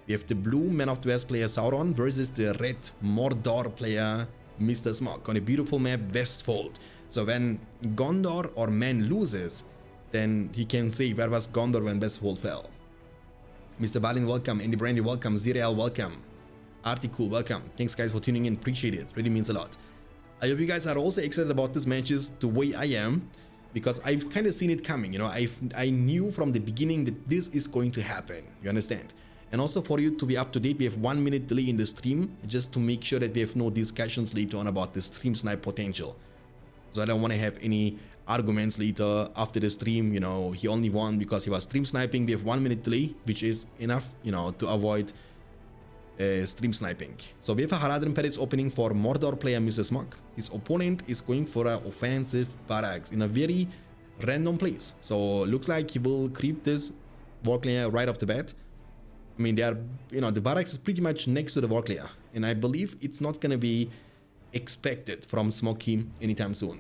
We have the blue Man of the West player Sauron versus the red Mordor player Mr. Smog on a beautiful map Westfold. So when Gondor or Man loses, then he can say where was Gondor when Westfold fell. Mr. Balin, welcome. Andy Brandy, welcome. Ziriel, welcome. Article, welcome. Thanks guys for tuning in, appreciate it, really means a lot. I hope you guys are also excited about this matches the way I am, because I've kind of seen it coming, you know. I knew from the beginning that this is going to happen, you understand? And also for you to be up to date, we have 1 minute delay in the stream, just to make sure that we have no discussions later on about the stream snipe potential. So I don't want to have any arguments later after the stream, you know, he only won because he was stream sniping. We have 1 minute delay, which is enough, you know, to avoid stream sniping. So we have a Haradrim Paris opening for Mordor player Mr. Smog. His opponent is going for an offensive barracks in a very random place. So looks like he will creep this war layer right off the bat. I mean, they are, you know, the barracks is pretty much next to the war layer, and I believe it's not gonna be expected from Smoky anytime soon.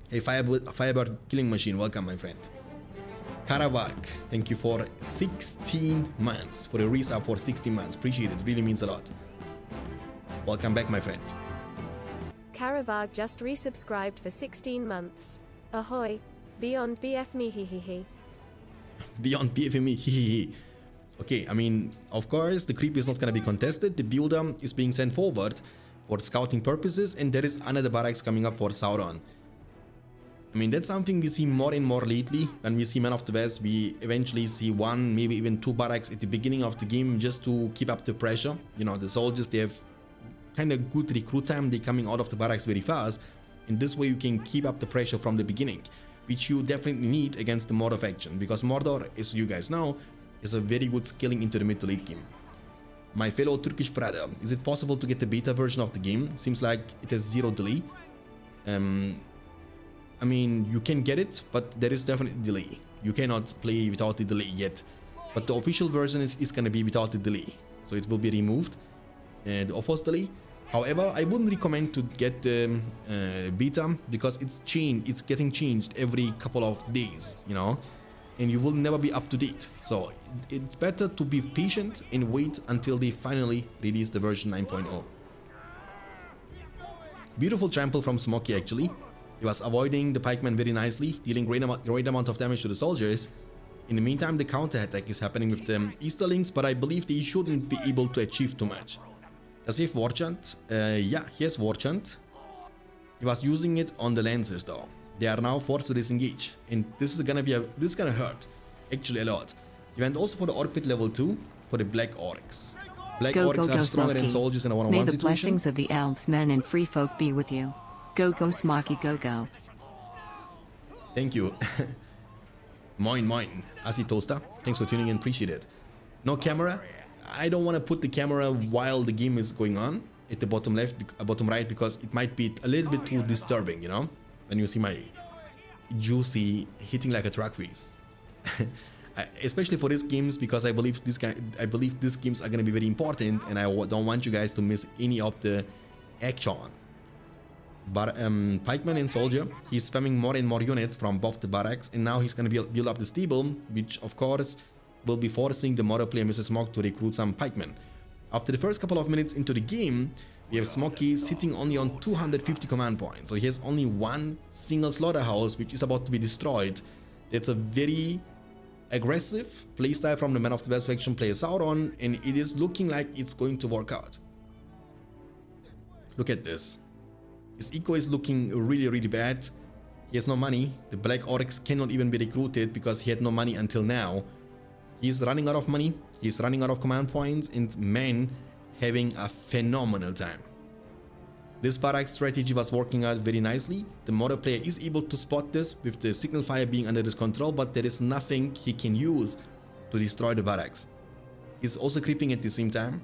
Hey, Firebird Killing Machine, welcome my friend. Karavark, thank you for 16 months, for a resub for 16 months. Appreciate it, really means a lot. Welcome back, my friend. Karavark just resubscribed for 16 months. Ahoy, beyond BFME hehehe. Beyond BFME hehehe. Okay, I mean, of course, the creep is not going to be contested. The builder is being sent forward for scouting purposes, and there is another barracks coming up for Sauron. I mean, that's something we see more and more lately. When we see Man of the West, we eventually see 1, maybe even 2 barracks at the beginning of the game just to keep up the pressure. You know, the soldiers, they have kind of good recruit time. They're coming out of the barracks very fast. In this way, you can keep up the pressure from the beginning, which you definitely need against the Mordor faction, because Mordor, as you guys know, is a very good scaling into the mid to late game. My fellow Turkish brother, is it possible to get the beta version of the game? Seems like it has 0 delay. I mean, you can get it, but there is definitely delay. You cannot play without the delay yet. But the official version is going to be without the delay. So it will be removed, the offers delay. However, I wouldn't recommend to get beta, because it's getting changed every couple of days, you know, and you will never be up to date. So it's better to be patient and wait until they finally release the version 9.0. Beautiful trample from Smoky actually. He was avoiding the pikeman very nicely, dealing great amount of damage to the soldiers. In the meantime, the counter attack is happening with the Easterlings, but I believe they shouldn't be able to achieve too much. Does he have War Chant? Yeah, he has War Chant. He was using it on the Lancers though. They are now forced to disengage, and this is gonna hurt actually a lot. He went also for the Orc Pit level 2 for the Black Orcs. Black Orcs are stronger than soldiers in a one-on-one situation. May the blessings of the elves, men, and free folk be with you. Go Smoky, go. Thank you. Moin moin, Asi Toaster. Thanks for tuning in, appreciate it. No camera. I don't want to put the camera while the game is going on at the bottom left, bottom right, because it might be a little bit too disturbing, you know, when you see my juicy hitting like a truck face. Especially for these games, because I believe these games are going to be very important, and I don't want you guys to miss any of the action. But pikeman and soldier, he's spamming more and more units from both the barracks, and now he's going to build up the stable, which of course will be forcing the Mordor player Mr. Smog to recruit some pikemen. After the first couple of minutes into the game, we have Smoky sitting only on 250 command points, so he has only 1 single slaughterhouse which is about to be destroyed. That's a very aggressive playstyle from the Man of the West faction player Sauron, and it is looking like it's going to work out. Look at this. His eco is looking really bad. He has no money. The Black Orcs cannot even be recruited because he had no money until now. He's running out of money. He's running out of command points, and men having a phenomenal time. This barrack strategy was working out very nicely. The Mordor player is able to spot this with the signal fire being under his control, but there is nothing he can use to destroy the barracks. He's also creeping at the same time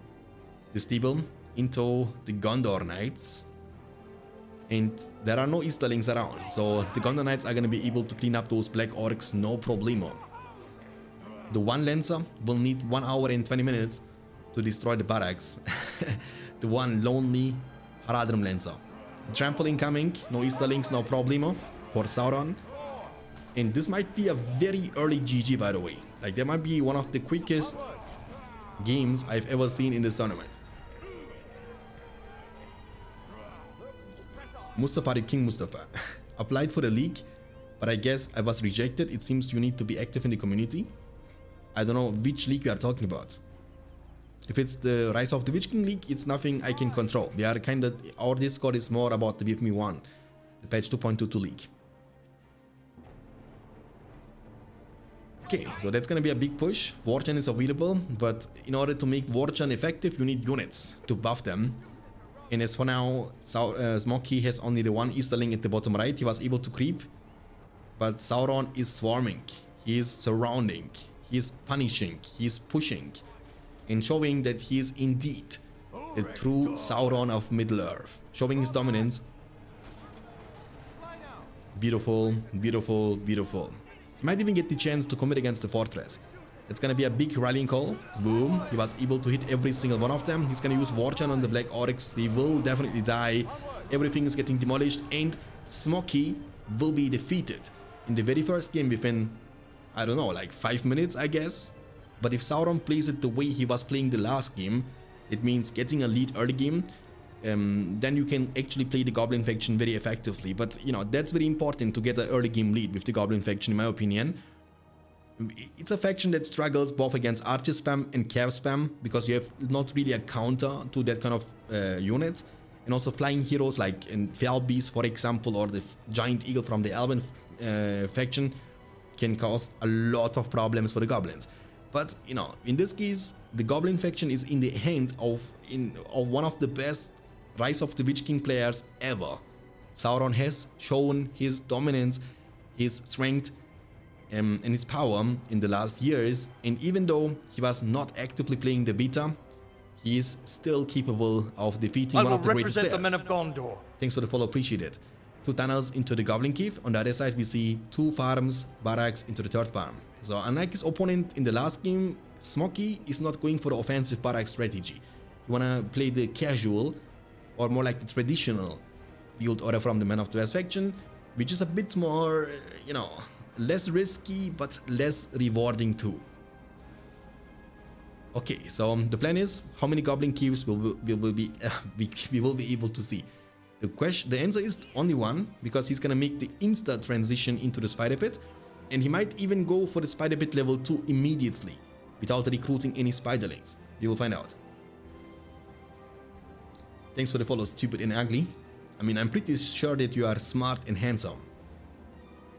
the stable into the Gondor Knights. And there are no Easterlings around, so the Gondor Knights are going to be able to clean up those Black Orcs no problemo. The one Lancer will need 1 hour and 20 minutes to destroy the barracks. The one lonely Haradrim Lancer. Trample coming, no Easterlings, no problemo for Sauron. And this might be a very early GG, by the way. Like, that might be one of the quickest games I've ever seen in this tournament. Mustafa the King Mustafa. Applied for the league, but I guess I was rejected. It seems you need to be active in the community. I don't know which league we are talking about. If it's the Rise of the Witch King League, it's nothing I can control. They are kind of, our Discord is more about the BFME 1, the patch 2.22 league. Okay, so that's gonna be a big push. Warchan is available, but in order to make Warchan effective, you need units to buff them. And as for now, Smoky has only the one Easterling at the bottom right. He was able to creep, but Sauron is swarming. He is surrounding. He is punishing. He is pushing, and showing that he is indeed the true Sauron of Middle-earth, showing his dominance. Beautiful, beautiful, beautiful. He might even get the chance to commit against the fortress. It's gonna be a big rallying call. Boom. He was able to hit every single one of them. He's gonna use Warchan on the Black Oryx. They will definitely die. Everything is getting demolished, and Smoky will be defeated in the very first game within, I don't know, like 5 minutes, I guess. But if Sauron plays it the way he was playing the last game, it means getting a lead early game, then you can actually play the Goblin faction very effectively. But you know, that's very important to get an early game lead with the Goblin faction, in my opinion. It's a faction that struggles both against archer spam and cav spam, because you have not really a counter to that kind of units. And also flying heroes like in Felbeast, for example, or the giant eagle from the Elven faction can cause a lot of problems for the goblins. But you know, in this case, the Goblin faction is in the hands of one of the best Rise of the Witch King players ever. Sauron has shown his dominance, his strength, and his power in the last years, and even though he was not actively playing the beta, he is still capable of defeating one of the greatest players. The men of Gondor. Thanks for the follow, appreciate it. 2 tunnels into the Goblin Cave. On the other side, we see 2 farms, barracks into the 3rd farm. So unlike his opponent in the last game, Smoky is not going for the offensive barrack strategy. You wanna play the casual, or more like the traditional build order from the Man of the West faction, which is a bit more, you know, less risky but less rewarding too. Okay, so the plan is, how many Goblin Caves we will be able to see? The answer is only one, because he's gonna make the insta transition into the Spider Pit, and he might even go for the Spider Pit level 2 immediately, without recruiting any Spiderlings. You will find out. Thanks for the follow, stupid and ugly. I mean, I'm pretty sure that you are smart and handsome.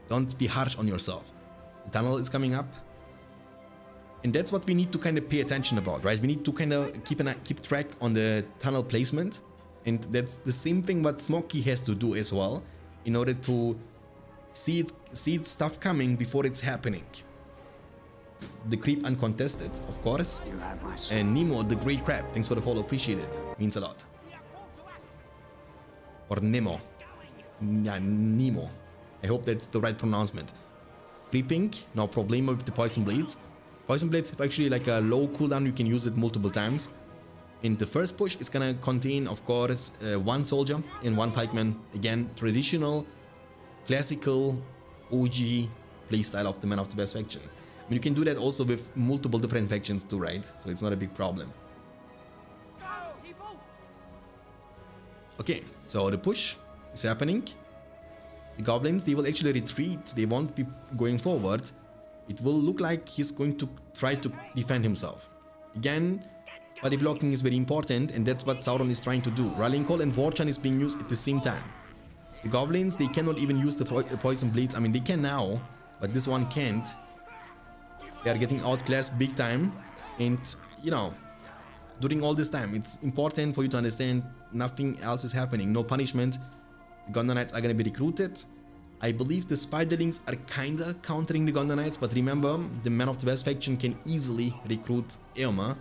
Don't be harsh on yourself. The tunnel is coming up. And that's what we need to kind of pay attention about, right? We need to kind of keep track on the tunnel placement. And that's the same thing what Smoky has to do as well, in order to see its stuff coming before it's happening. The creep uncontested, of course. And Nemo, the great crab. Thanks for the follow, appreciate it. Means a lot. Or Nemo. Yeah, Nemo. I hope that's the right pronouncement. Creeping, no problem with the Poison Blades. Poison Blades have actually like a low cooldown, you can use it multiple times. In the first push, it's gonna contain, of course, 1 soldier and 1 pikeman. Again, traditional, classical, OG playstyle of the Man of the West faction. I mean, you can do that also with multiple different factions too, right? So it's not a big problem. Okay, so the push is happening. The goblins, they will actually retreat. They won't be going forward. It will look like he's going to try to defend himself. Again, body blocking is very important, and that's what Sauron is trying to do. Rallying Call and Warchan is being used at the same time. The goblins, they cannot even use the poison blades. I mean, they can now, but this one can't. They are getting outclassed big time, and you know, during all this time, it's important for you to understand nothing else is happening. No punishment. The Gondor Knights are going to be recruited. I believe the Spiderlings are kinda countering the Gondor Knights, but remember, the Man of the West faction can easily recruit Eomer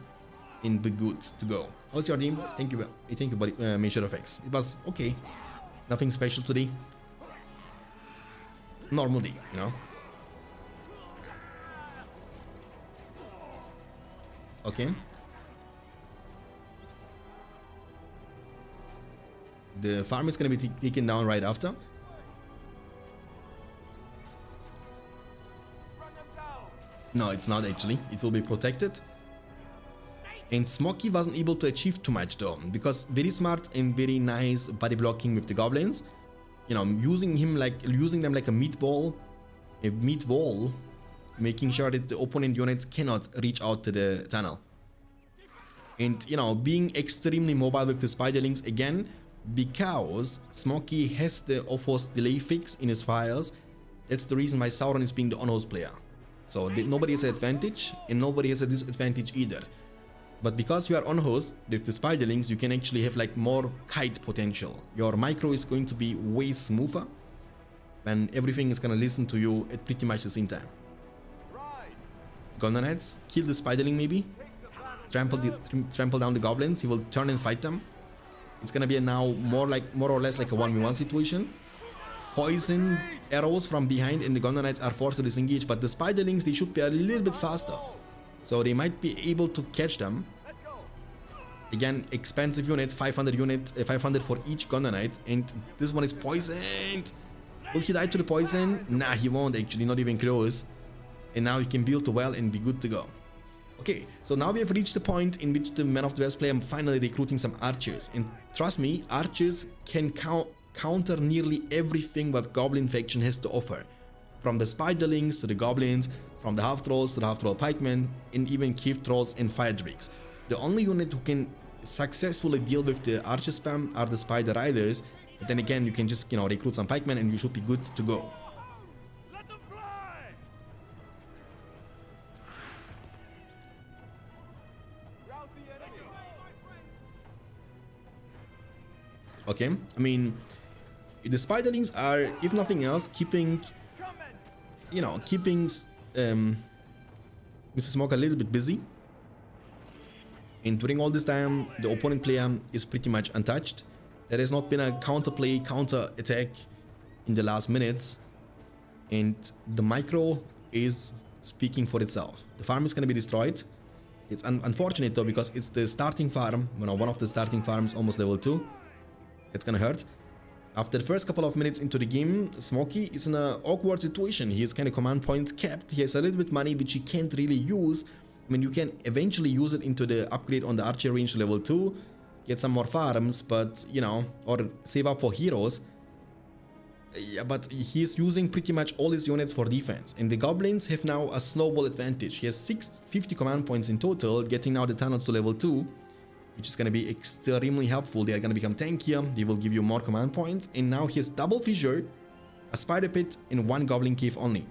and be good to go. How's your team? Thank you, buddy. Major effects. It was okay. Nothing special today. Normal day, you know. Okay. The farm is gonna be taken down right after. No, it's not actually. It will be protected. And Smoky wasn't able to achieve too much though, because very smart and very nice body blocking with the goblins. You know, using them like a meatball, making sure that the opponent units cannot reach out to the tunnel. And you know, being extremely mobile with the spiderlings again, because Smoky has the off-host delay fix in his files. That's the reason why Sauron is being the on-host player. So nobody has an advantage and nobody has a disadvantage either. But because you are on host with the spiderlings, you can actually have like more kite potential. Your micro is going to be way smoother, and everything is gonna listen to you at pretty much the same time. Golden Knights, kill the spiderling maybe, trample down the goblins. He will turn and fight them. It's gonna be now more or less like a 1v1 situation. Poison arrows from behind and the Golden Knights are forced to disengage, but the spiderlings, they should be a little bit faster. So they might be able to catch them. Again, expensive unit, 500 for each Golden Knight, and this one is poisoned. Will he die to the poison? Nah, he won't actually, not even close. And now he can build the well and be good to go. Okay, so now we have reached the point in which the Man of the West player finally recruiting some archers. And trust me, archers can counter nearly everything what Goblin faction has to offer. From the spiderlings to the goblins, from the half trolls to the half troll pikemen, and even cave trolls and fire drakes. The only unit who can successfully deal with the archer spam are the spider riders. But then again, you can just, you know, recruit some pikemen and you should be good to go. Okay, I mean, the spiderlings are, if nothing else, keeping Mr. Smoke a little bit busy. And during all this time, the opponent player is pretty much untouched. There has not been a counterplay, counter attack in the last minutes. And the micro is speaking for itself. The farm is going to be destroyed. It's unfortunate though, because it's the starting farm, you know, one of the starting farms, almost level 2. It's gonna hurt. After the first couple of minutes into the game, Smoky is in an awkward situation. He has kind of command points capped. He has a little bit money which he can't really use. I mean, you can eventually use it into the upgrade on the archer range to level 2, get some more farms, but you know, or save up for heroes. Yeah, but he's using pretty much all his units for defense, and the goblins have now a snowball advantage. He has 650 command points in total, getting now the tunnels to level 2, which is going to be extremely helpful. They are going to become tankier, they will give you more command points, and now he has double fissure, a spider pit, and 1 goblin cave only.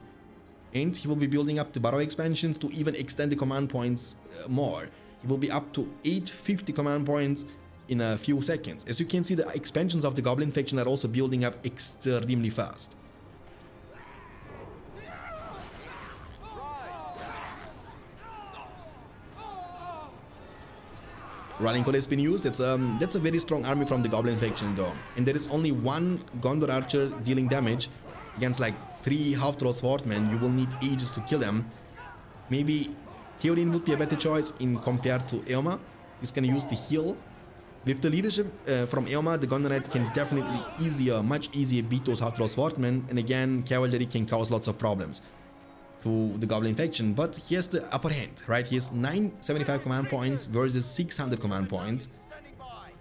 And he will be building up the burrow expansions to even extend the command points more. He will be up to 850 command points in a few seconds. As you can see, the expansions of the goblin faction are also building up extremely fast. Rallying call has been used. That's a very strong army from the goblin faction though, and there is only 1 Gondor archer dealing damage against like 3 half-troll swordmen. You will need ages to kill them. Maybe Theoden would be a better choice in compared to Eomer. He's gonna use the heal. With the leadership from Eomer, the Gondor Knights can definitely much easier beat those half-troll swordmen, and again, cavalry can cause lots of problems to the goblin faction, but he has the upper hand, right? He has 975 command points versus 600 command points.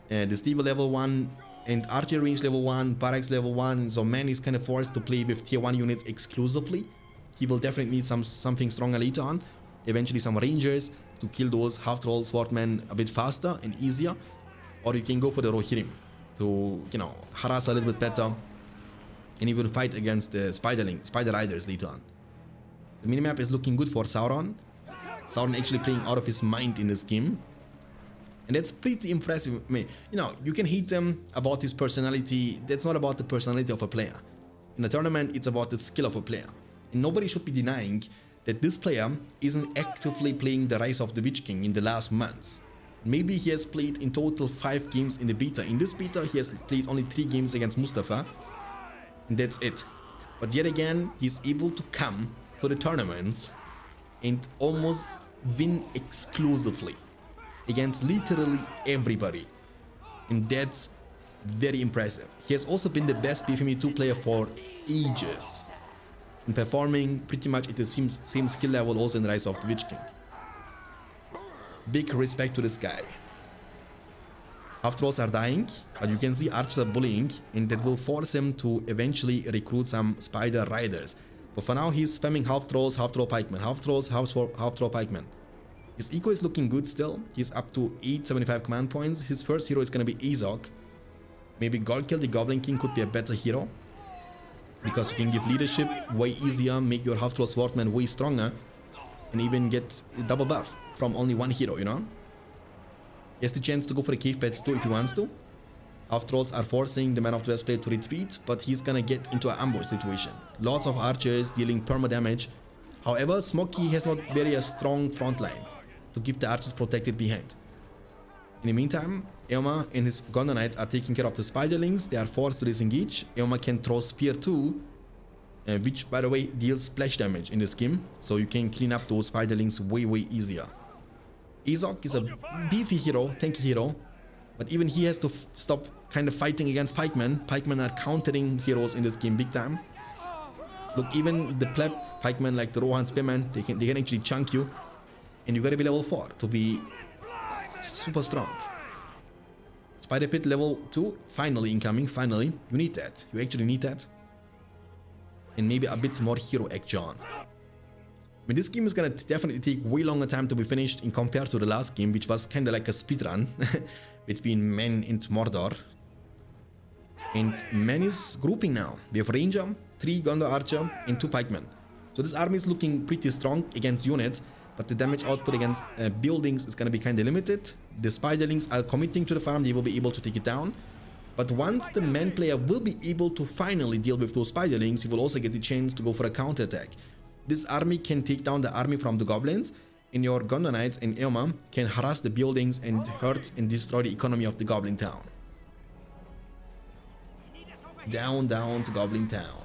The stable level 1 and archer range level 1, barracks level 1, so man is kind of forced to play with tier 1 units exclusively. He will definitely need something stronger later on, eventually some rangers to kill those half-troll swordmen a bit faster and easier, or you can go for the Rohirrim to, you know, harass a little bit better and even fight against the spider riders later on. The minimap is looking good for Sauron. Sauron actually playing out of his mind in this game. And that's pretty impressive. I mean, you know, you can hate him about his personality. That's not about the personality of a player. In a tournament, it's about the skill of a player. And nobody should be denying that this player isn't actively playing the Rise of the Witch King in the last months. Maybe he has played in total 5 games in the beta. In this beta, he has played only 3 games against Mustafa. And that's it. But yet again, he's able to come to the tournaments and almost win exclusively against literally everybody, and that's very impressive. He has also been the best BFME 2 player for ages and performing pretty much at the same skill level also in the Rise of the Witch King. Big respect to this guy. Half trolls are dying, but you can see archers are bullying, and that will force him to eventually recruit some spider riders. But for now, he's spamming half trolls, half troll pikemen, half trolls, half troll pikemen. His eco is looking good still. He's up to 875 command points. His first hero is going to be Azok. Maybe Godkill the Goblin King could be a better hero, because you can give leadership way easier, make your half troll swordman way stronger, and even get double buff from only one hero, you know? He has the chance to go for the cave pets too if he wants to. Half trolls are forcing the Man of the West player to retreat, but he's gonna get into an ambush situation. Lots of archers dealing perma damage. However, Smokey has not very a strong front line to keep the archers protected behind. In the meantime, Eoma and his Gondor Knights are taking care of the spiderlings. They are forced to disengage. Eoma can throw spear too, which by the way deals splash damage in this game, so you can clean up those spiderlings way easier. Azok is a beefy hero, tanky hero, but even he has to stop kind of fighting against pikemen. Pikemen are countering heroes in this game big time. Look, even the pleb pikemen like the Rohan Spearman, they can actually chunk you, and you gotta be level 4 to be super strong. Spider Pit level 2, finally incoming, finally. You need that, you actually need that. And maybe a bit more hero action. I mean, this game is gonna definitely take way longer time to be finished in compared to the last game, which was kinda like a speedrun between Men and Mordor. And Men is grouping now. We have Ranger, 3 Gondor Archer, and 2 Pikemen. So this army is looking pretty strong against units, but the damage output against buildings is gonna be kinda limited. The Spiderlings are committing to the farm, they will be able to take it down. But once the Man player will be able to finally deal with those Spiderlings, he will also get the chance to go for a counterattack. This army can take down the army from the goblins, and your Gondor Knights and Eoma can harass the buildings and hurt and destroy the economy of the Goblin Town. Down to Goblin Town.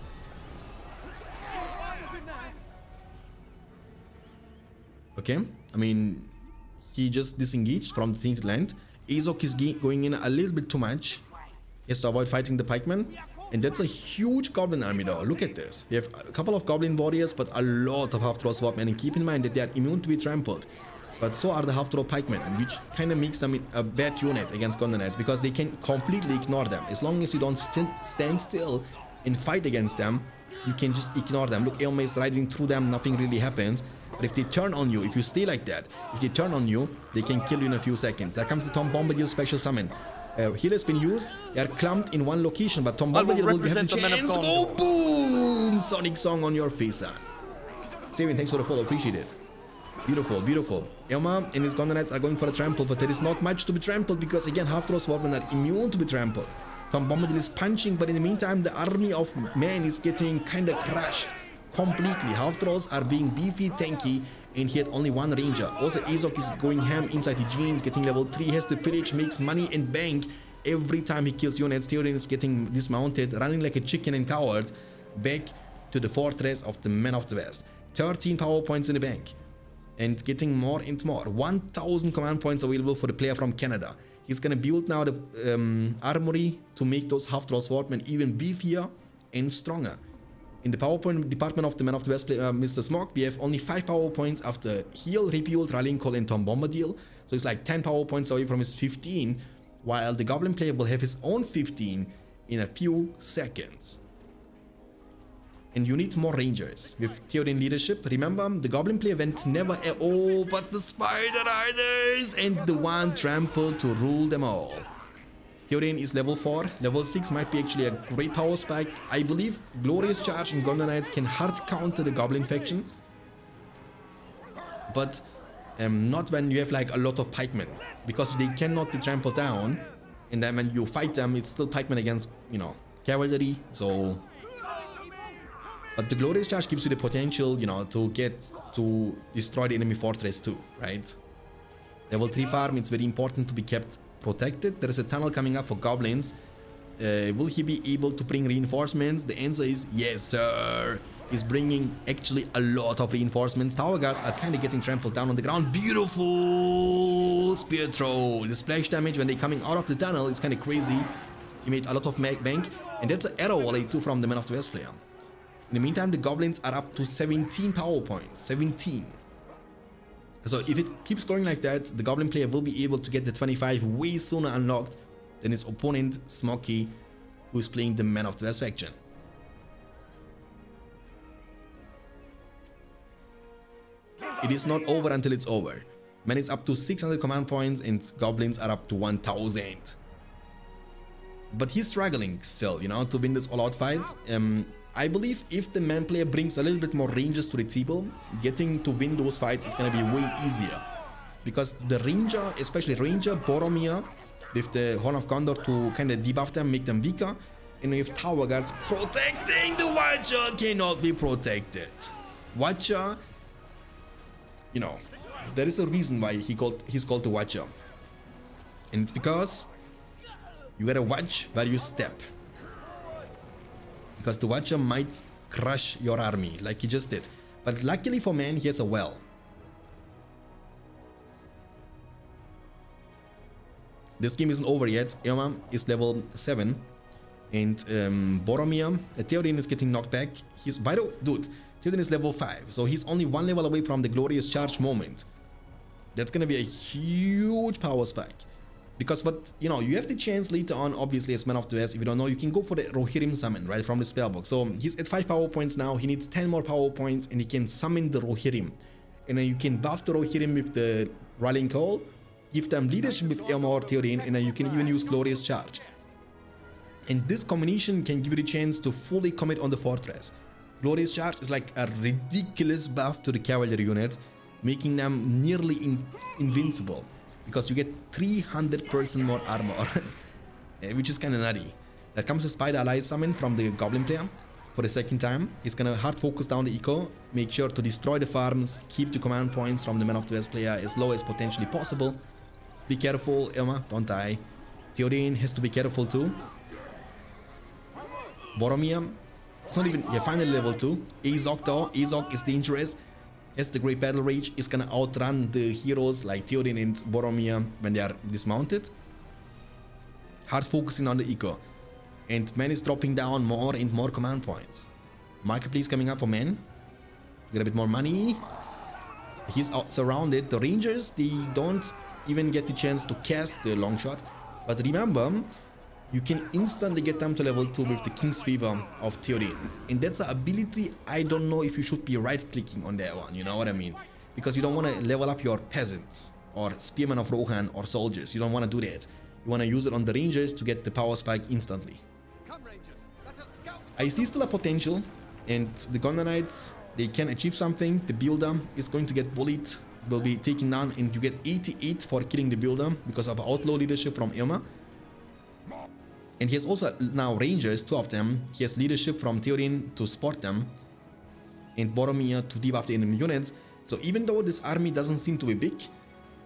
Okay, I mean, he just disengaged from the Tainted Land. Azok is going in a little bit too much. He has to avoid fighting the pikemen. And that's a huge goblin army though. Look at this. We have a couple of goblin warriors, but a lot of half-troll swordmen. And keep in mind that they are immune to be trampled. But so are the half-troll pikemen, which kind of makes them a bad unit against Gondor Knights, because they can completely ignore them. As long as you don't stand still and fight against them, you can just ignore them. Look, Eoma is riding through them, nothing really happens. But if they turn on you, if you stay like that, if they turn on you, they can kill you in a few seconds. There comes the Tom Bombadil special summon. Heal has been used. They are clumped in one location, but Tom Bombadil will have the chance. Oh, boom! Sonic song on your face, son. Steven, thanks for the follow. Appreciate it. Beautiful, beautiful. Eoma and his Gondor Knights are going for a trample, but there is not much to be trampled because, again, half-troll swordmen are immune to be trampled. Tom Bombadil is punching, but in the meantime, the army of men is getting kind of crushed completely. Half-trolls are being beefy, tanky, and he had only one ranger. Also, Azok is going ham inside the jeans, getting level 3, has to pillage, makes money and bank every time he kills units. Theoden is getting dismounted, running like a chicken and coward back to the fortress of the Men of the West. 13 power points in the bank, and getting more and more. 1000 command points available for the player from Canada. He's gonna build now the armory to make those half-troll swordmen even beefier and stronger. In the PowerPoint department of the Man of the West player, Mr. Smog, we have only 5 power points after Heal, Rebuild, Rallying Call, and Tom Bombadil. So it's like 10 power points away from his 15, while the Goblin player will have his own 15 in a few seconds. And you need more Rangers with Theoden leadership. Remember, the Goblin player went never. Oh, but the Spider Riders and the one trample to rule them all. Theoden is level 4, level 6 might be actually a great power spike. I believe Glorious Charge and Gondor Knights can hard counter the Goblin faction. But not when you have like a lot of pikemen, because they cannot be trampled down. And then when you fight them, it's still pikemen against, you know, cavalry. So, but the Glorious Charge gives you the potential, you know, to get to destroy the enemy fortress too, right? Level 3 farm, it's very important to be kept protected. There is a tunnel coming up for goblins. Will he be able to bring reinforcements? The answer is yes, sir. He's bringing actually a lot of reinforcements. Tower guards are kind of getting trampled down on the ground. Beautiful spear throw. The splash damage when they're coming out of the tunnel is kind of crazy. He made a lot of bank, and that's an arrow volley too from the Man of the West player. In the meantime, the goblins are up to 17 power points. 17. So if it keeps going like that, the Goblin player will be able to get the 25 way sooner unlocked than his opponent, Smoky, who is playing the Man of the West faction. It is not over until it's over. Man is up to 600 command points and Goblins are up to 1000. But he's struggling still, you know, to win this all-out fights. I believe if the Man player brings a little bit more ranges to the table, getting to win those fights is going to be way easier. Because the Ranger, especially Ranger, Boromir, with the Horn of Gondor to kind of debuff them, make them weaker. And with Tower Guards protecting the Watcher cannot be protected. Watcher, you know, there is a reason why he's called the Watcher. And it's because you gotta watch where you step. Because the Watcher might crush your army like he just did. But luckily for Man, he has a well. This game isn't over yet. Irma is level 7. And Boromir, Theoden is getting knocked back. He's, by the way, dude, Theoden is level 5. So he's only 1 level away from the glorious charge moment. That's gonna be a huge power spike. Because what, you know, you have the chance later on, obviously, as Man of the West, if you don't know, you can go for the Rohirrim summon, right, from the spellbook. So he's at 5 power points now, he needs 10 more power points, and he can summon the Rohirrim. And then you can buff the Rohirrim with the Rallying Call, give them leadership with Irma or Theoden, and then you can even use Glorious Charge. And this combination can give you the chance to fully commit on the fortress. Glorious Charge is like a ridiculous buff to the cavalry units, making them nearly invincible. Because you get 300% more armor, which is kind of nutty. There comes a Spider Ally summon from the Goblin player for the second time. He's gonna hard focus down the eco, make sure to destroy the farms, keep the command points from the Man of the West player as low as potentially possible. Be careful, Irma, don't die. Theoden has to be careful too. Boromir, it's not even, yeah, finally level 2. Azog though, Azog is dangerous. As the Great Battle Rage is gonna outrun the heroes like Theoden and Boromir when they are dismounted. Hard focusing on the eco. And Man is dropping down more and more command points. Marketplace coming up for Man. Get a bit more money. He's surrounded. The Rangers, they don't even get the chance to cast the long shot. But remember, you can instantly get them to level 2 with the King's Favor of Theoden. And that's an ability I don't know if you should be right-clicking on that one, you know what I mean? Because you don't want to level up your peasants, or Spearmen of Rohan, or soldiers. You don't want to do that. You want to use it on the Rangers to get the power spike instantly. I see still a potential, and the Gondor Knights, they can achieve something. The Builder is going to get bullied, will be taken down, and you get 88 for killing the Builder because of outlaw leadership from Irma. And he has also now Rangers, 2 of them. He has leadership from Theoden to support them, and Boromir to debuff the enemy units. So even though this army doesn't seem to be big,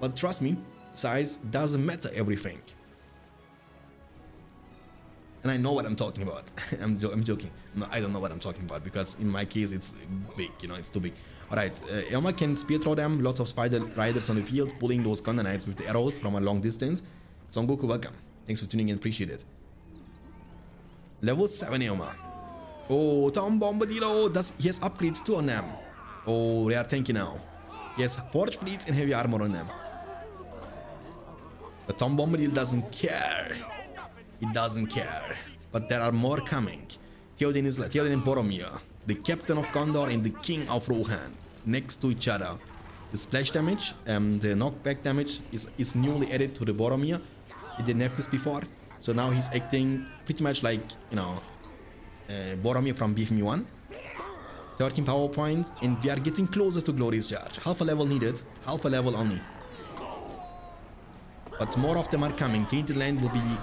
but trust me, size doesn't matter everything. And I know what I'm talking about. I'm joking. No, I don't know what I'm talking about, because in my case it's big, you know, it's too big. Alright, Irma can spear throw them, lots of spider riders on the field, pulling those Gondor Knights with the arrows from a long distance. Son Goku, welcome. Thanks for tuning in, appreciate it. Level 7 Irma. Oh, Tom Bombadillo, he has upgrades too on them. Oh, they are tanky now. He has Forge Blades and Heavy Armor on them. But Tom Bombadil doesn't care. He doesn't care. But there are more coming. Theoden and Boromir, the Captain of Gondor and the King of Rohan, next to each other. The splash damage, the knockback damage is newly added to the Boromir. He didn't have this before. So now he's acting pretty much like, you know, Boromir from BFME 1. 13 power points, and we are getting closer to Glorious Charge. Half a level needed, half a level only. But more of them are coming. Tainted Land will be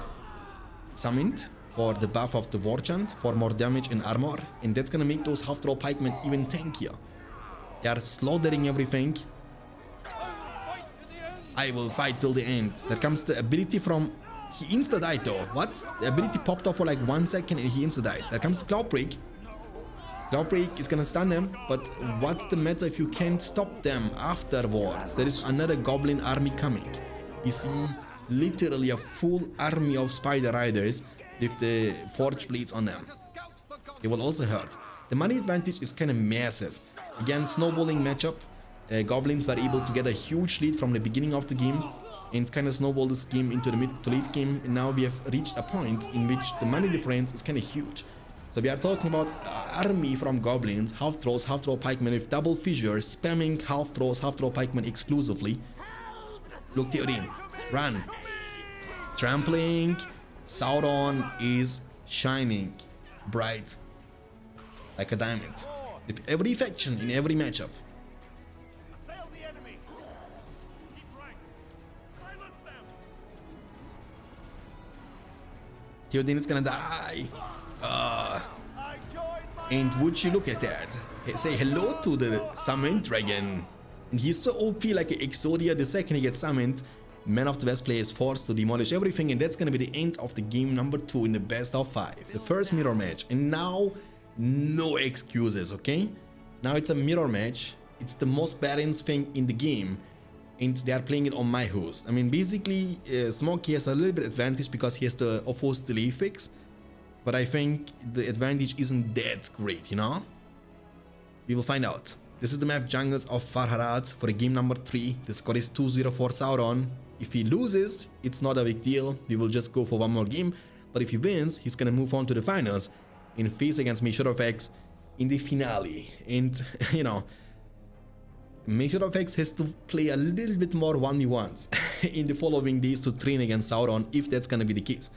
summoned for the buff of the War Chant, for more damage and armor. And that's gonna make those half-throw pikemen even tankier. They are slaughtering everything. I will fight till the end. There comes the ability from... He insta-died though. What? The ability popped off for like 1 second and he insta-died. There comes Cloud Break. Cloud Break is gonna stun them, but what's the matter if you can't stop them afterwards? There is another Goblin army coming. We see literally a full army of Spider Riders with the Forge Blades on them. It will also hurt. The money advantage is kind of massive. Again, snowballing matchup. Goblins were able to get a huge lead from the beginning of the game and kind of snowball this game into the mid to late game, and now we have reached a point in which the money difference is kind of huge. So we are talking about army from goblins, half throw pikemen with double fissure, spamming half throw pikemen exclusively. Look, Theoden, run. Trampling. Sauron is shining bright like a diamond with every faction in every matchup. Theoden is gonna die. And would you look at that? Say hello to the summoned dragon. And he's so OP like Exodia. The second he gets summoned, Man of the West player is forced to demolish everything, and that's gonna be the end of the game number 2 in the best of 5. The first mirror match, and now no excuses, okay? Now it's a mirror match. It's the most balanced thing in the game, and they are playing it on my host. I mean, basically, Smokey has a little bit advantage because he has the off-host delay fix, but I think the advantage isn't that great, you know? We will find out. This is the map Jungles of Farharad for the game number 3. The score is 2-0 for Sauron. If he loses, it's not a big deal. We will just go for one more game. But if he wins, he's gonna move on to the finals and face against MeSureFX in the finale. And, you know, MeSureFX has to play a little bit more 1v1s in the following days to train against Sauron, if that's gonna be the case.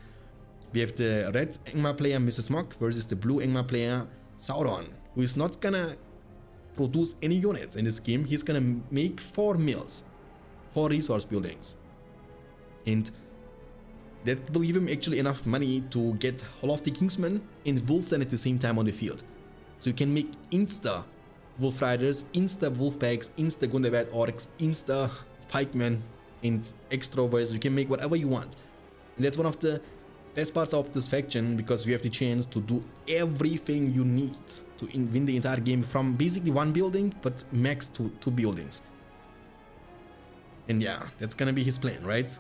We have the red Engma player Mrs. Mock versus the blue Engma player Sauron, who is not gonna produce any units in this game. He's gonna make 4 mills, 4 resource buildings, and that will give him actually enough money to get Hall of the Kingsman and Wolfden at the same time on the field. So you can make insta Wolf Riders, insta Wolf Packs, insta Gundabad Orcs, insta Pikemen, and extroverts. You can make whatever you want, and that's one of the best parts of this faction, because you have the chance to do everything you need to win the entire game from basically 1 building, but max to 2 buildings. And yeah, that's gonna be his plan, right?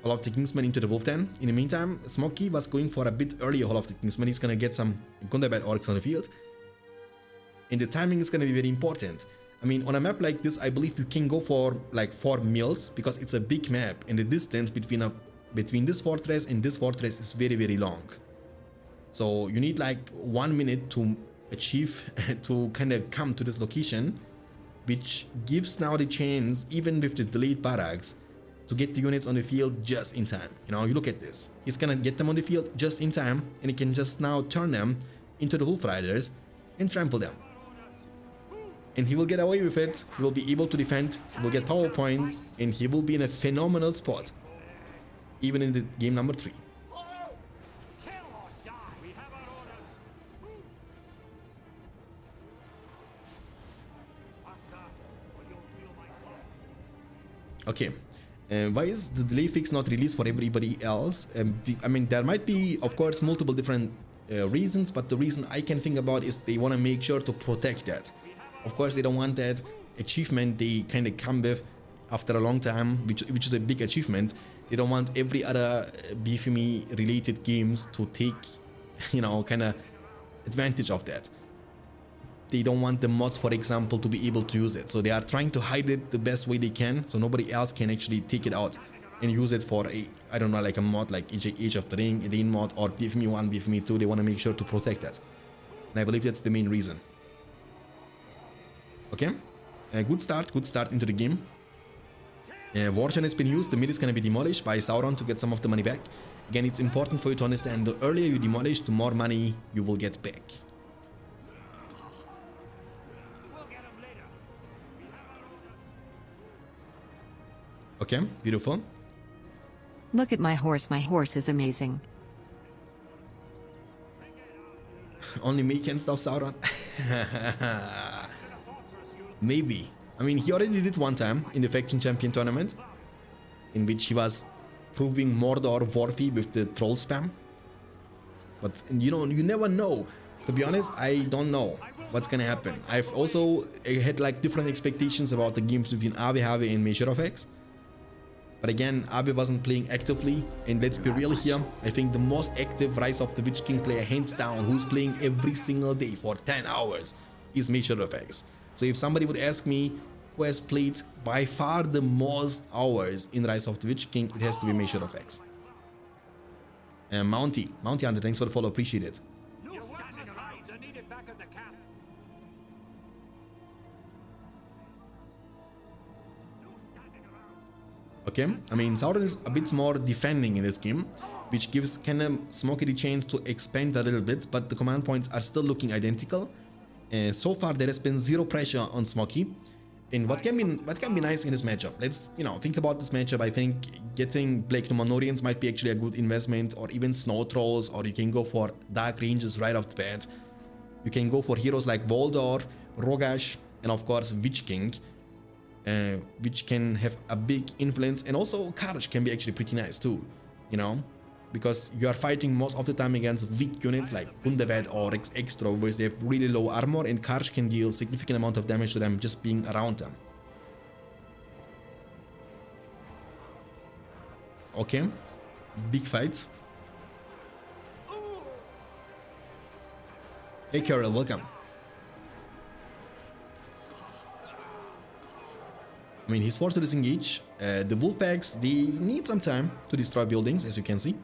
Hall of the Kingsman into the Wolfden. In the meantime, Smokey was going for a bit earlier Hall of the Kingsman. He's gonna get some Gundabad Orcs on the field. And the timing is gonna be very important. I mean, on a map like this, I believe you can go for like 4 mills, because it's a big map and the distance between this fortress and this fortress is very, very long. So you need like 1 minute to achieve to kind of come to this location, which gives now the chance, even with the delayed barracks, to get the units on the field just in time. You know, you look at this. He's gonna get them on the field just in time, and he can just now turn them into the Wolf Riders and trample them. And he will get away with it. He will be able to defend, he will get power points, and he will be in a phenomenal spot, even in the game number 3. Okay, why is the delay fix not released for everybody else? I mean, there might be, of course, multiple different reasons, but the reason I can think about is they want to make sure to protect that. Of course, they don't want that achievement they kind of come with after a long time, which is a big achievement. They don't want every other BFME related games to take, you know, kind of advantage of that. They don't want the mods, for example, to be able to use it. So they are trying to hide it the best way they can, so nobody else can actually take it out and use it for a, I don't know, like a mod like Age of the Ring, a Dane mod, or BFME 1, BFME 2. They want to make sure to protect that. And I believe that's the main reason. Okay, good start into the game. Warshan has been used. The mid is going to be demolished by Sauron to get some of the money back. Again, it's important for you to understand, the earlier you demolish, the more money you will get back. Okay, beautiful. Look at my horse. My horse is amazing. Only me can stop Sauron. Maybe. I mean, he already did one time in the Faction Champion tournament, in which he was proving Mordor worthy with the troll spam. But you know, you never know. To be honest, I don't know what's gonna happen. I've also had like different expectations about the games between Abe and MeSureFX. But again, Abe wasn't playing actively, and let's be real here, I think the most active Rise of the Witch King player, hands down, who's playing every single day for 10 hours, is MeSureFX. So if somebody would ask me who has played by far the most hours in Rise of the Witch King, it has to be Measure of X. Mounty Hunter, thanks for the follow, appreciate it. Okay, I mean, Sauron is a bit more defending in this game, which gives kind of Smokey the chance to expand a little bit, but the command points are still looking identical. So far, there has been zero pressure on Smokey. And what can be nice in this matchup? Let's, you know, think about this matchup. I think getting Black Numenorians might be actually a good investment, or even Snow Trolls, or you can go for Dark Rangers right off the bat. You can go for heroes like Voldor, Rogash, and of course Witch King, which can have a big influence. And also Karch can be actually pretty nice too, you know, because you are fighting most of the time against weak units like Gundabad or Extra, where they have really low armor, and Karch can deal significant amount of damage to them just being around them. Okay, big fight. Hey Carol, welcome. I mean, he's forced to disengage. The wolf packs, they need some time to destroy buildings, as you can see.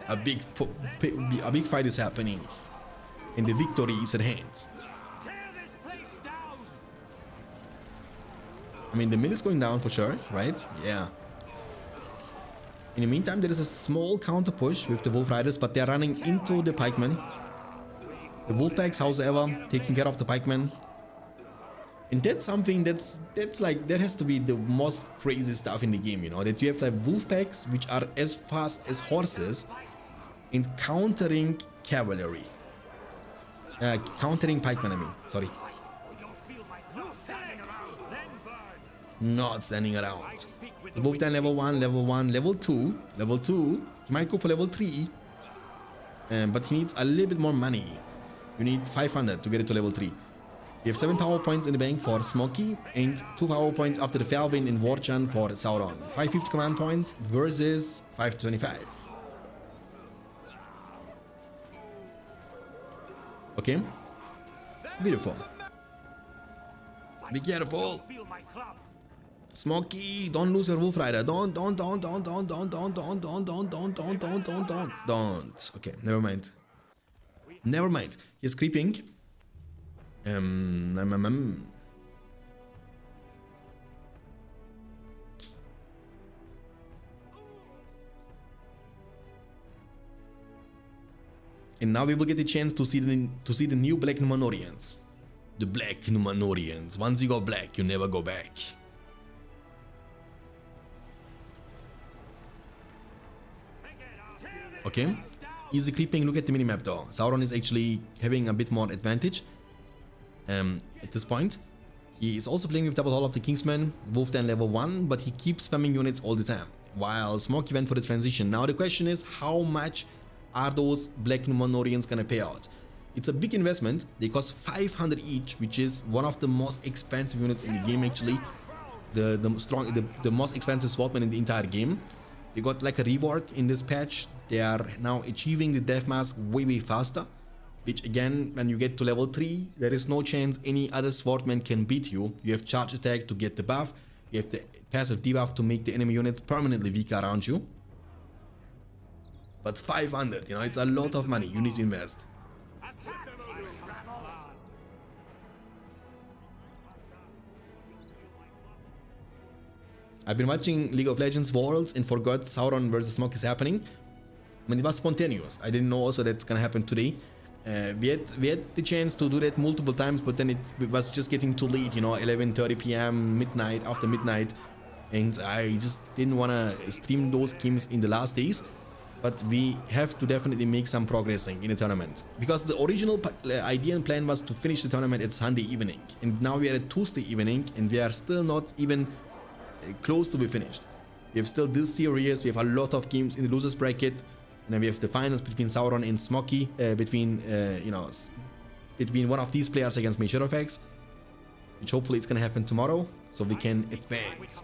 A big fight is happening, and the victory is at hand. I mean, the mill is going down for sure, right? Yeah. In the meantime, there is a small counter push with the Wolf Riders, but they are running into the pikemen. The wolf packs, however, taking care of the pikemen. And that's something that's like, that has to be the most crazy stuff in the game, you know, that you have like wolf packs which are as fast as horses and countering cavalry. Countering pikemen, I mean, sorry. Not standing around. The wolf then level 1, level 2. He might go for level 3. But he needs a little bit more money. You need 500 to get it to level 3. You have 7 power points in the bank for Smokey and 2 power points after the Felwin in Warchan for Sauron. 550 command points versus 525. Okay. Beautiful. Be careful. Smokey, don't lose your Wolf Rider. Don't. Okay, never mind. Never mind. He's creeping. And now we will get a chance to see the new Black Numenorians. The Black Numenorians. Once you go black, you never go back. Okay, easy creeping. Look at the minimap though. Sauron is actually having a bit more advantage at this point. He is also playing with Double Hall of the Kingsman, Wolf then level 1, but he keeps spamming units all the time, while Smokey went for the transition. Now the question is, how much are those Black Numenorians gonna pay out? It's a big investment. They cost 500 each, which is one of the most expensive units in the game actually. The most expensive swordman in the entire game. They got like a rework in this patch. They are now achieving the death mask way faster, which again, when you get to level 3, there is no chance any other swordman can beat you. You have charge attack to get the buff, you have the passive debuff to make the enemy units permanently weak around you. But 500, you know, it's a lot of money you need to invest. I've been watching League of Legends Worlds and forgot Sauron versus Smokey is happening. I mean, it was spontaneous. I didn't know also that's gonna happen today. We had the chance to do that multiple times, but then it was just getting too late, you know, 11:30 p.m., midnight, after midnight. And I just didn't wanna stream those games in the last days. But we have to definitely make some progressing in the tournament. Because the original idea and plan was to finish the tournament at Sunday evening. And now we are at Tuesday evening and we are still not even close to be finished. We have still this series, we have a lot of games in the losers bracket, and then we have the finals between Sauron and Smokey, between one of these players against Measure of X, which hopefully it's gonna happen tomorrow, so we can advance.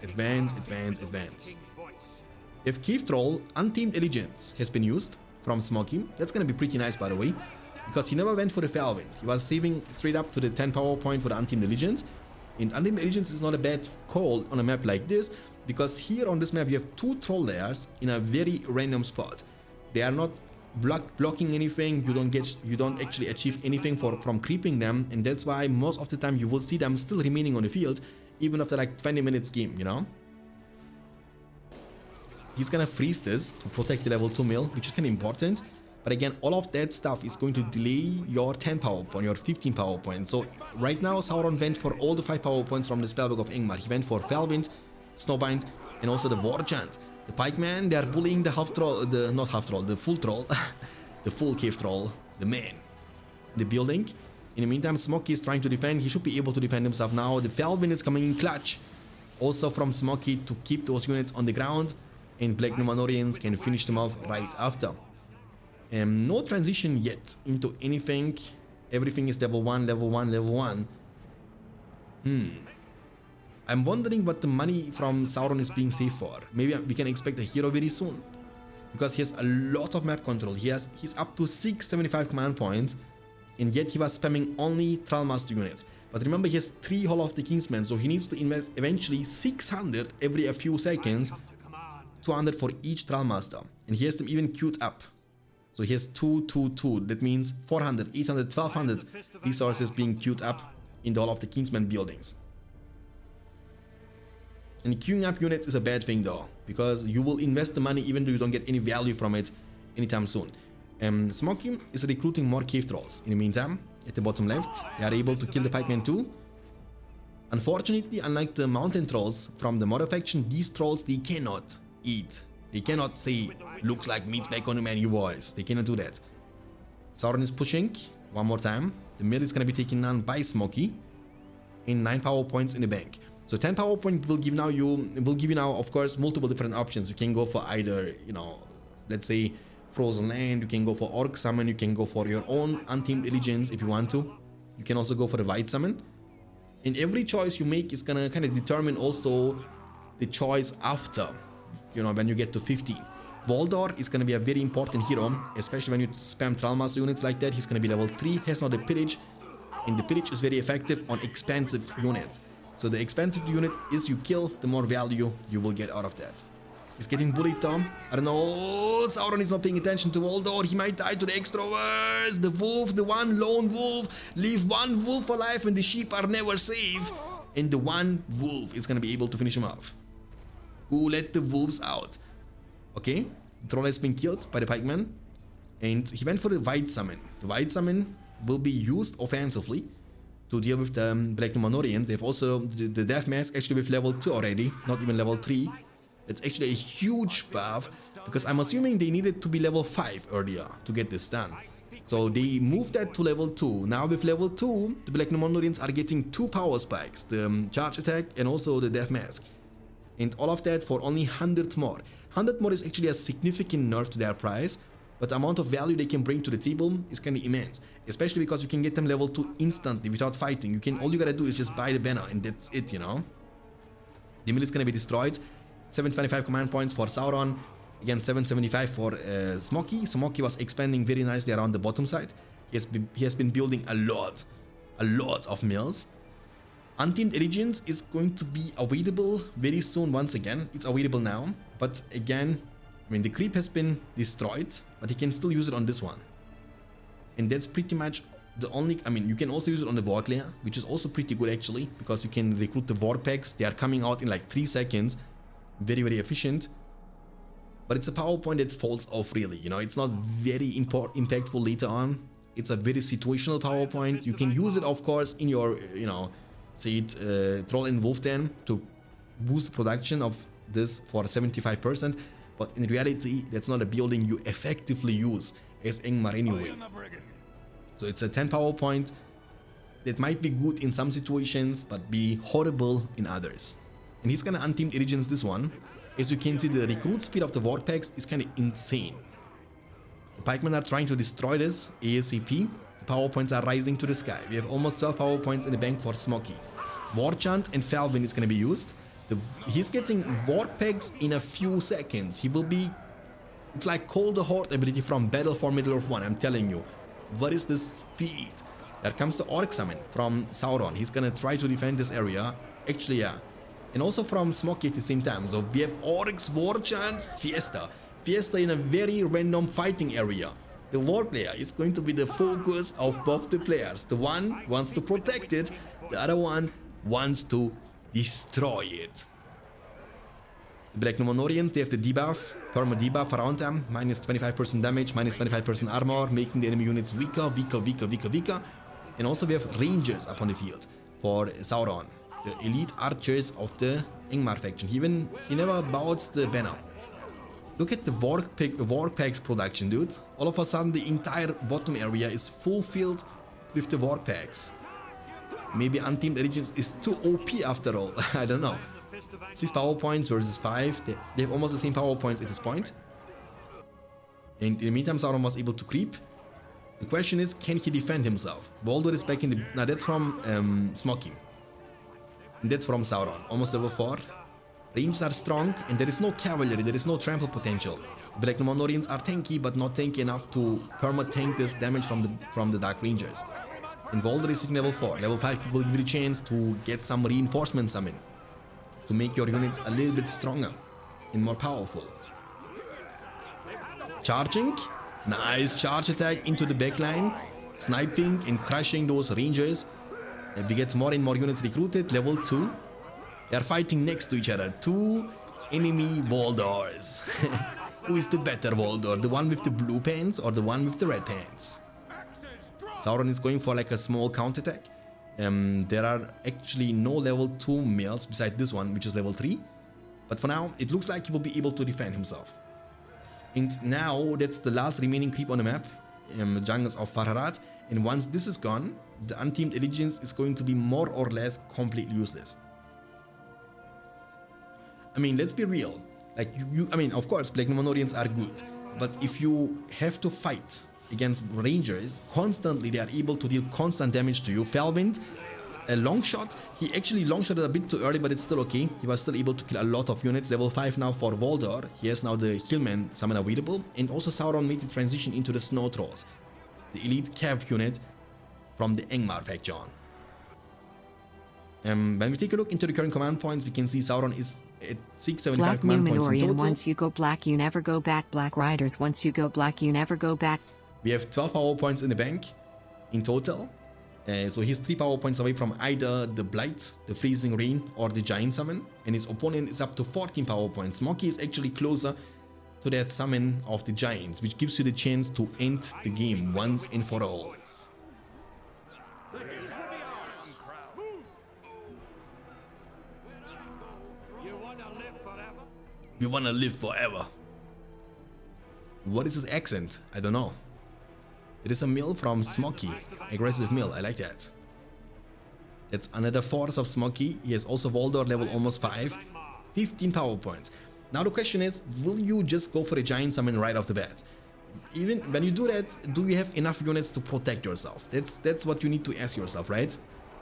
If Cave Troll Untamed Allegiance has been used from Smokey. That's gonna be pretty nice, by the way, because he never went for the Felwind. He was saving straight up to the 10 power point for the Untamed Allegiance. And Untamed Allegiance is not a bad call on a map like this, because here on this map you have 2 troll layers in a very random spot. They are not blocking anything. You don't actually achieve anything from creeping them, and that's why most of the time you will see them still remaining on the field even after like 20 minutes game, you know. He's gonna freeze this to protect the level 2 mill, which is kind of important. But again, all of that stuff is going to delay your 10 power point, your 15 power point. So right now Sauron went for all the 5 power points from the spellbook of Ingmar. He went for Felwind, Snowbind, and also the War Chant. The pikemen, they are bullying the half troll, not half troll, the full troll, the full cave troll, the man, the building. In the meantime, Smokey is trying to defend. He should be able to defend himself now. The Felwind is coming in clutch, also from Smokey, to keep those units on the ground, and Black Numenorians can finish them off right after. No transition yet into anything. Everything is level 1, level 1, level 1. I'm wondering what the money from Sauron is being saved for. Maybe we can expect a hero very soon, because he has a lot of map control. He's up to 675 command points, and yet he was spamming only Trollmaster units. But remember, he has 3 Hall of the Kingsmen, so he needs to invest eventually 600 every a few seconds, 200 for each Trollmaster, and he has them even queued up. So he has 222. That means 400, 800, 1200 resources being queued up in the Hall of the Kingsmen buildings. And queuing up units is a bad thing though, because you will invest the money even though you don't get any value from it anytime soon. Smokey is recruiting more cave trolls. In the meantime, at the bottom left, they are able to kill the pikemen too. Unfortunately, unlike the mountain trolls from the Mordor faction, these trolls, they cannot eat. They cannot say, looks like meat's back on the menu, boys. They cannot do that. Sauron is pushing one more time. The mill is going to be taken down by Smokey in 9 power points in the bank. So 10 power point will give you now, of course, multiple different options. You can go for either, you know, let's say Frozen Land. You can go for Orc Summon. You can go for your own Untamed Allegiance if you want to. You can also go for the White Summon. And every choice you make is gonna kind of determine also the choice after, you know, when you get to 50. Voldor is gonna be a very important hero, especially when you spam Trollmaster units like that. He's gonna be level 3, has now the pillage, and the pillage is very effective on expensive units. So the expensive unit is you kill, the more value you will get out of that. He's getting bullied, Tom. I don't know. Sauron is not paying attention to Voldor. He might die to the extroverts. The wolf, the one lone wolf. Leave one wolf alive and the sheep are never safe. And the one wolf is going to be able to finish him off. Who let the wolves out? Okay. The troll has been killed by the pikeman. And he went for the White Summon. The White Summon will be used offensively to deal with the Black Numenorians. They have also the Death Mask actually with level 2 already, not even level 3. It's actually a huge buff, because I'm assuming they needed to be level 5 earlier to get this done. So they moved that to level 2. Now with level 2, the Black Numenorians are getting 2 power spikes, the charge attack and also the Death Mask. And all of that for only 100 more. 100 more is actually a significant nerf to their price, but the amount of value they can bring to the table is kind of immense. Especially because you can get them level 2 instantly without fighting. All you gotta do is just buy the banner and that's it, you know. The mill is gonna be destroyed. 725 command points for Sauron, again 775 for Smokey. Smokey was expanding very nicely around the bottom side. He has been building a lot of mills. Untamed Allegiance is going to be available very soon once again. It's available now, but again, I mean, the creep has been destroyed, but he can still use it on this one. And that's pretty much the only, I mean, you can also use it on the Warg layer, which is also pretty good actually, because you can recruit the Warg packs. They are coming out in like 3 seconds. Very, very efficient. But it's a PowerPoint that falls off really, you know, it's not very impactful later on. It's a very situational PowerPoint. You can use it, of course, in your, you know, say it, Troll and Wolf Den to boost production of this for 75%. But in reality, that's not a building you effectively use as Ingmar anyway. So it's a 10 PowerPoint that might be good in some situations, but be horrible in others. And he's gonna Untamed Allegiance this one. As you can see, the recruit speed of the Warg packs is kinda insane. The pikemen are trying to destroy this ASAP. The power points are rising to the sky. We have almost 12 power points in the bank for Smokey. War Chant and Felwind is gonna be used. He's getting Warg packs in a few seconds. He will be It's like Cold Horde ability from Battle for Middle-earth 1, I'm telling you. What is the speed? There comes the Orc Summon from Sauron. He's gonna try to defend this area. Actually, yeah. And also from Smoky at the same time. So we have Oryx, War Chant, Fiesta. Fiesta in a very random fighting area. The war player is going to be the focus of both the players. The one wants to protect it, the other one wants to destroy it. The Black Numenorians, they have the debuff, perma debuff around them, minus 25% damage, minus 25% armor, making the enemy units weaker. And also we have rangers upon the field for Sauron, the elite archers of the Ingmar faction. He never bows the banner. Look at the Warpacks production, dude. All of a sudden the entire bottom area is fulfilled with the Warpacks. Maybe Untamed Allegiance is too OP after all. I don't know. 6 power points versus 5. They have almost the same power points at this point. And in the meantime, Sauron was able to creep. The question is, can he defend himself? Baldur is back in the... Now that's from Smoky. And that's from Sauron. Almost level 4. Ranges are strong, and there is no cavalry, there is no trample potential. Black Numenorians are tanky, but not tanky enough to perma-tank this damage from the Dark Rangers. And Baldur is in level 4. Level 5 will give you a chance to get some reinforcement summon, to make your units a little bit stronger and more powerful. Charging, nice charge attack into the backline, sniping and crushing those rangers. And we get more and more units recruited, level 2. They are fighting next to each other, 2 enemy Voldors. Who is the better Voldor, the one with the blue pants or the one with the red pants? Sauron is going for like a small counterattack. There are actually no level 2 males beside this one, which is level 3. But for now, it looks like he will be able to defend himself. And now, that's the last remaining creep on the map, Jungles of Farharat. And once this is gone, the Untamed Allegiance is going to be more or less completely useless. I mean, let's be real. Like, I mean, of course, Black Numenorians are good. But if you have to fight against Rangers, constantly they are able to deal constant damage to you. Felwind, a long shot. He actually long shotted a bit too early, but it's still okay. He was still able to kill a lot of units. Level 5 now for Voldor. He has now the Hillman summon available. And also Sauron made the transition into the Snow Trolls, the elite cav unit from the Ingmar faction. When we take a look into the current command points, we can see Sauron is at 675 Black command points in Numenorian, total. once you go black, you never go back. Black Riders, once you go black, you never go back. We have 12 power points in the bank in total. So he's 3 power points away from either the Blight, the Freezing Rain, or the Giant Summon. And his opponent is up to 14 power points. Smoky is actually closer to that summon of the Giants, which gives you the chance to end the game once and for all. You wanna live forever. What is his accent? I don't know. It is a mill from Smoky. Aggressive mill, I like that. That's another force of Smoky. He has also Voldor level almost 5. 15 power points. Now the question is, will you just go for a giant summon right off the bat? Even when you do that, do you have enough units to protect yourself? That's what you need to ask yourself, right?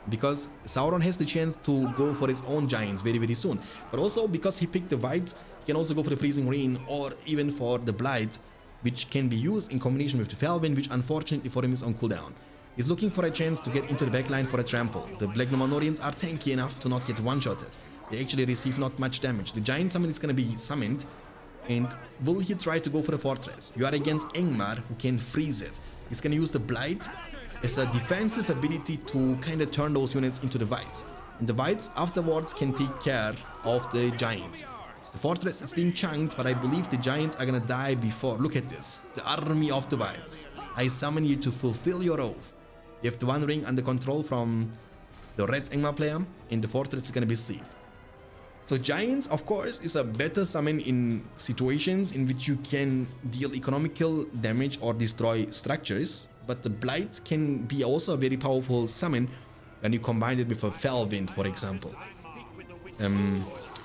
Because Sauron has the chance to go for his own giants very, very soon. But also because he picked the Whites, he can also go for the Freezing Rain or even for the Blight, which can be used in combination with the Felwind, which unfortunately for him is on cooldown. He's looking for a chance to get into the backline for a trample. The Black Numenorians are tanky enough to not get one-shotted. They actually receive not much damage. The Giant Summon is going to be summoned, and will he try to go for the Fortress? You are against Ingmar, who can freeze it. He's going to use the Blight as a defensive ability to kind of turn those units into the Whites. And the Whites afterwards can take care of the Giants. The Fortress is being chunked, but I believe the Giants are gonna die before. Look at this. The army of the Whites. I summon you to fulfill your oath. You have the One Ring under control from the Red Ingmar player, and the Fortress is gonna be safe. So Giants, of course, is a better summon in situations in which you can deal economical damage or destroy structures. But the Blight can be also a very powerful summon when you combine it with a Felwind, for example.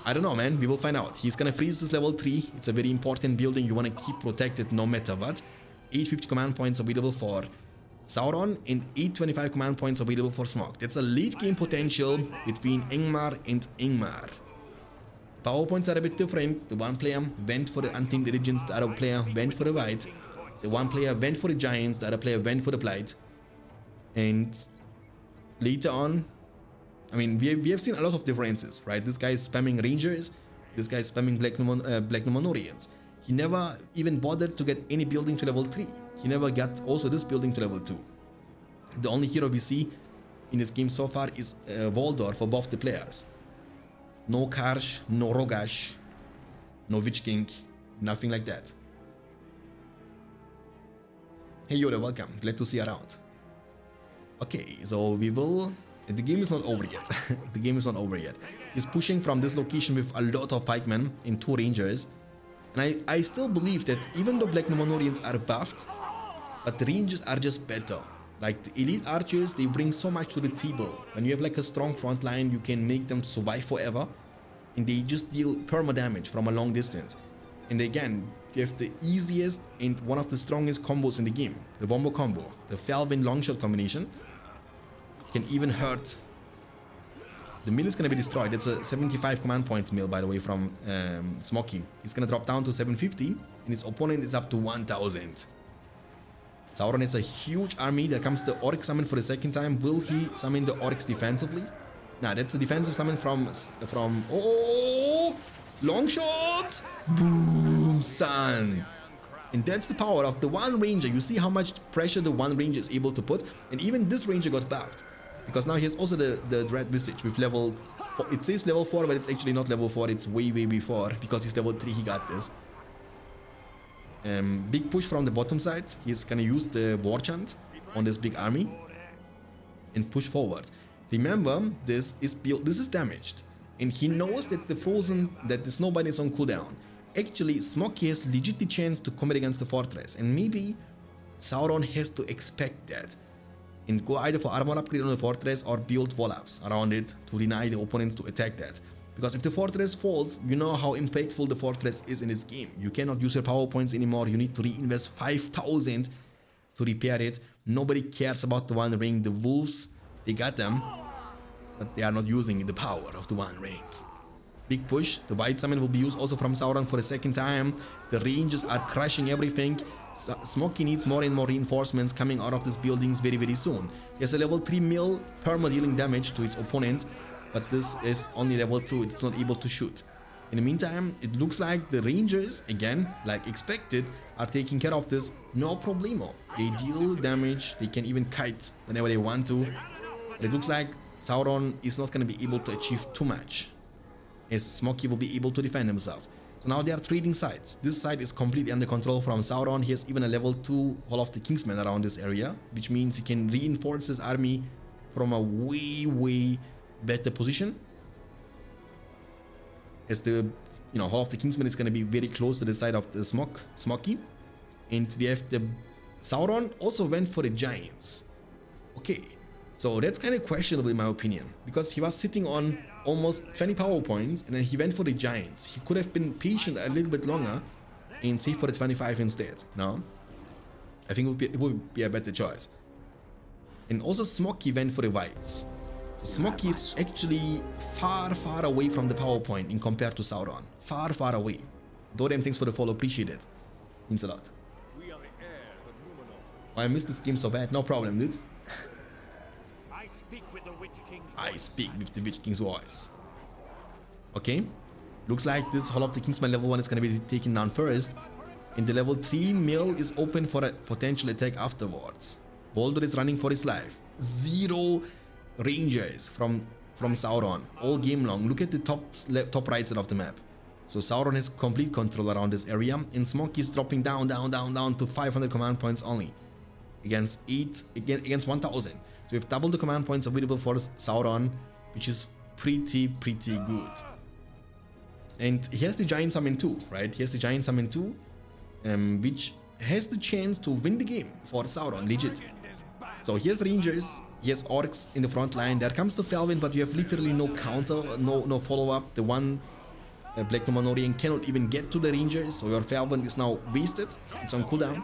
I don't know, man. We will find out. He's gonna freeze this level 3. It's a very important building. You want to keep protected no matter what. 850 command points available for Sauron and 825 command points available for Smog. That's a late game potential between Ingmar and Ingmar. power points are a bit different. The one player went for the Untamed Origins, the other player went for the White. The one player went for the Giants, the other player went for the Blight. And later on, I mean, we have seen a lot of differences, right? This guy is spamming Rangers, this guy is spamming Black Numenorians. He never even bothered to get any building to level 3. He never got also this building to level 2. The only hero we see in this game so far is Voldor for both the players. No Karsh, no Rogash, no Witch King, nothing like that. Hey Yoda, welcome. Glad to see you around. Okay, so we will... The game is not over yet. The game is not over yet. He's pushing from this location with a lot of pikemen and 2 rangers. And I still believe that even though Black Numenorians are buffed, but the rangers are just better. Like the elite archers, they bring so much to the table. When you have like a strong front line, you can make them survive forever. And they just deal perma damage from a long distance. And again, you have the easiest and one of the strongest combos in the game. The Wombo combo. The Falvin longshot combination. Can even hurt. The mill is going to be destroyed. It's a 75 command points mill, by the way, from Smoky. He's going to drop down to 750. And his opponent is up to 1000. Sauron has a huge army. There comes the Oryx summon for the second time. Will he summon the Oryx defensively? Nah, that's a defensive summon from oh, long shot! Boom, son! And that's the power of the one ranger. You see how much pressure the one ranger is able to put. And even this ranger got buffed. Because now he has also the Dread Visage with level 4. It says level 4, but it's actually not level 4. It's way before. Because he's level 3, he got this. Big push from the bottom side. He's gonna use the War Chant on this big army. And push forward. Remember, this is damaged. And he knows that the Snowbind is on cooldown. Actually, Smoky has legit the chance to combat against the fortress. And maybe Sauron has to expect that. And go either for armor upgrade on the fortress or build wall-ups around it to deny the opponents to attack that. Because if the fortress falls, you know how impactful the fortress is in this game. You cannot use your power points anymore. You need to reinvest 5,000 to repair it. Nobody cares about the One Ring. The wolves, they got them, but they are not using the power of the One Ring. Big push. The White Summon will be used also from Sauron for the second time. The rangers are crushing everything. Smoky needs more and more reinforcements coming out of these buildings very soon. He has a level 3 mill perma dealing damage to his opponent, but this is only level 2. It's not able to shoot. In the meantime, it looks like the rangers, again, like expected, are taking care of this. No problemo. They deal damage. They can even kite whenever they want to. But it looks like Sauron is not going to be able to achieve too much, as Smoky will be able to defend himself. So now they are trading sides. This side is completely under control from Sauron. He has even a level 2 Hall of the Kingsmen around this area, which means he can reinforce his army from a way better position. As the Hall of the Kingsmen is going to be very close to the side of the Smoky. And we have the Sauron also went for the Giants. Okay, so that's kind of questionable in my opinion, because he was sitting on almost 20 power points and then he went for the Giants. He could have been patient a little bit longer and saved for the 25 instead. No, I think it would be a better choice. And also Smoky went for the Whites. So Smoky is actually far away from the power point in compared to Sauron. Far away. Dodem, thanks for the follow, appreciate it. Means a lot. Oh, I missed this game so bad. No problem, dude. I speak with the Witch King's voice. Okay. Looks like this Hall of the Kingsman level 1 is going to be taken down first. And the level 3 mill is open for a potential attack afterwards. Boulder is running for his life. 0 rangers from Sauron all game long. Look at the top right side of the map. So Sauron has complete control around this area. And Smoky is dropping down to 500 command points only. Against 1000. So we have double the command points available for Sauron, which is pretty good. And he has the Giant Summon too, right? He has the Giant Summon too, which has the chance to win the game for Sauron, legit. So he has Rangers, he has Orcs in the front line. There comes the Felvin, but you have literally no counter, no follow-up. The one Black Numenorian cannot even get to the Rangers, so your Felvin is now wasted. It's on cooldown.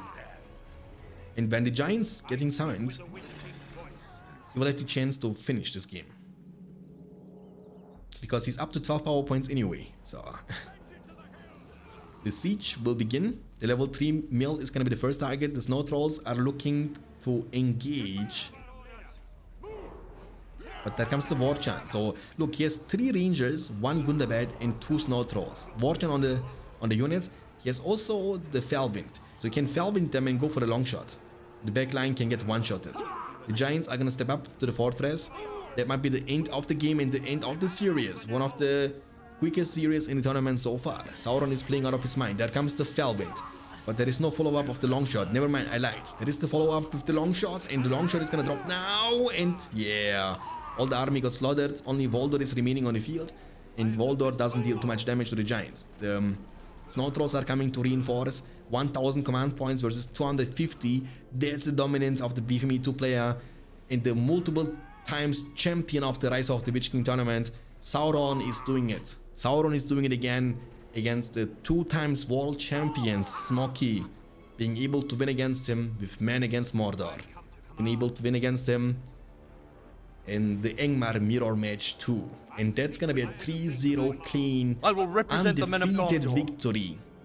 And when the Giants getting summoned, you will have the chance to finish this game. because he's up to 12 power points anyway. So the siege will begin. The level 3 mill is going to be the first target. The snow trolls are looking to engage. But there comes the Warchan. So look, he has 3 rangers, 1 Gundabad and 2 snow trolls. Warchan on the units. He has also the Felwind. So he can Felwind them and go for the long shot. The back line can get one-shotted. The Giants are going to step up to the fortress. That might be the end of the game and the end of the series. One of the quickest series in the tournament so far. Sauron is playing out of his mind. There comes the Felwind. But there is no follow-up of the long shot. Never mind, I lied. There is the follow-up with the long shot, and the long shot is gonna drop now, and yeah. All the army got slaughtered. Only Voldor is remaining on the field, and Voldor doesn't deal too much damage to the Giants. The Snow Trolls are coming to reinforce. 1000 command points versus 250. That's the dominance of the BFME 2 player, and the multiple times champion of the Rise of the Witch King tournament. Sauron is doing it. Sauron is doing it again against the 2 times world champion Smoky, being able to win against him with Man against Mordor, being able to win against him in the Angmar mirror match too, and that's gonna be a 3-0 clean, I will represent the men of undefeated Gondor. victory